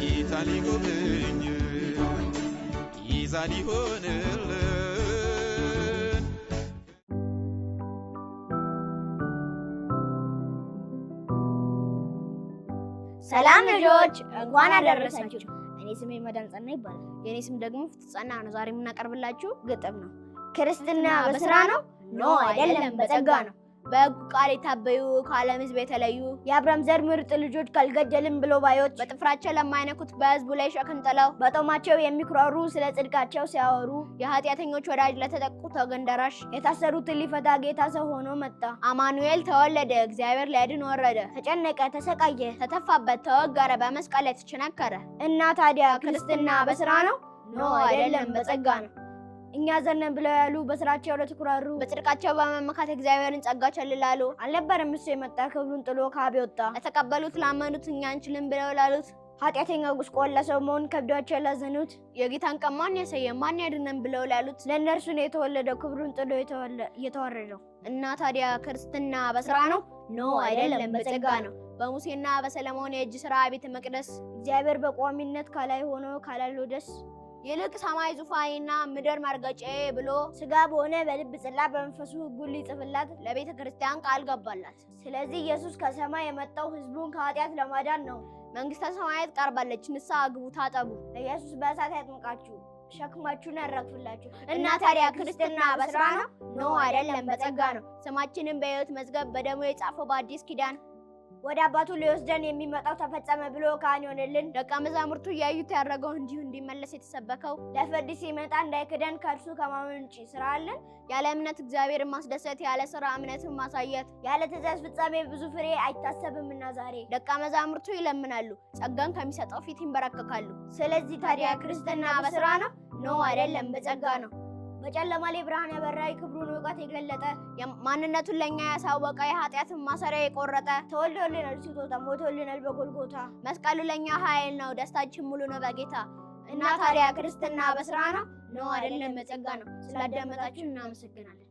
ኢታሊ ጎብኝ ይዛል ይሆንልን ሰላም ልጆች እንኳን አደረሳችሁ። እኔ ስሜ መዳን ጸና ይባላል። የኔ ስም ደግሞ ፍትጸና ነው። ዛሬ የምናቀርብላችሁ ግጥም ነው። ክርስትና በስራ ነው? ኖ አይደለም፣ በጸጋ ነው። በሕጉ ቃል የታበዩ ከዓለም ሕዝብ የተለዩ የአብርሃም ዘር ምርጥ ልጆች ካልገደልን ብሎ ባዮች በጥፍራቸው ለማይነኩት በሕዝቡ ላይ ሸክም ጥለው በጦማቸው የሚኩራሩ ስለ ጽድቃቸው ሲያወሩ የኃጢአተኞች ወዳጅ ለተጠቁት ወገን ደራሽ የታሰሩትን ሊፈታ ጌታ ሰው ሆኖ መጣ። አማኑኤል ተወለደ፣ እግዚአብሔር ሊያድን ወረደ። ተጨነቀ፣ ተሰቃየ፣ ተተፋበት፣ ተወገረ፣ በመስቀል ላይ ተቸነከረ። እና ታዲያ ክርስትና በስራ ነው? ኖ አይደለም፣ በጸጋ ነው። እኛ ዘነን ብለው ያሉ በስራቸው ለተኩራሩ በጽድቃቸው በመመካት እግዚአብሔርን ጸጋ ቸልላሉ። አልነበረም እሱ የመጣ ክብሩን ጥሎ ከአብ ወጣ። ለተቀበሉት ላመኑት እኛ አንችልም ብለው ላሉት ኃጢአተኛ ጉስቆላ ሰው መሆን ከብዷቸው ላዘኑት የጌታን ቀን ማን ያሳየን ማን ያድነን ብለው ላሉት ለእነርሱ ነው የተወለደው ክብሩን ጥሎ የተዋረደው። እና ታዲያ ክርስትና በስራ ነው? ኖ አይደለም፣ በጸጋ ነው። በሙሴና በሰለሞን የእጅ ስራ ቤተ መቅደስ እግዚአብሔር በቋሚነት ከላይ ሆኖ ካላለው ደስ ይልቅ ሰማይ ዙፋኔና ምድር መርገጫዬ ብሎ ስጋ በሆነ በልብ ጽላት በመንፈሱ ሕጉን ሊጽፍላት ለቤተ ክርስቲያን ቃል ገባላት። ስለዚህ ኢየሱስ ከሰማይ የመጣው ሕዝቡን ከኃጢአት ለማዳን ነው። መንግስተ ሰማያት ቀርባለች፣ ንስሐ ግቡ ታጠቡ። ኢየሱስ በእሳት ያጥምቃችሁ፣ ሸክማችሁን ያራግፍላችሁ። እና ታዲያ ክርስትና በስራ ነው? ኖ አይደለም፣ በጸጋ ነው። ስማችንን በሕይወት መዝገብ በደሙ የጻፈው በአዲስ ኪዳን ወደ አባቱ ሊወስደን የሚመጣው ተፈጸመ ብሎ ካህን ይሆንልን። ደቀ መዛሙርቱ እያዩት ያደረገው እንዲሁ እንዲመለስ የተሰበከው ለፍርድ ሲመጣ እንዳይክደን ከእርሱ ከማመን ውጭ ስራ አለን? ያለ እምነት እግዚአብሔርን ማስደሰት፣ ያለ ስራ እምነትን ማሳየት፣ ያለ ትእዛዝ ፍጻሜ ብዙ ፍሬ አይታሰብምና ዛሬ ደቀ መዛሙርቱ ይለምናሉ፣ ጸጋን ከሚሰጠው ፊት ይንበረከካሉ። ስለዚህ ታዲያ ክርስትና በስራ ነው? ኖ አይደለም፣ በጸጋ ነው። በጨለማ ላይ ብርሃን ያበራ ክብሩን እውቀት የገለጠ ማንነቱን ለኛ ያሳወቀ የኃጢአትን ማሰሪያ የቆረጠ ተወልዶልናል ስጦታ ሞቶልናል በጎልጎታ መስቀሉ ለኛ ኃይል ነው ደስታችን ሙሉ ነው በጌታ። እና ታዲያ ክርስትና በስራ ነው? ኖ አይደለም፣ በጸጋ ነው። ስላዳመጣችሁ እናመሰግናለን።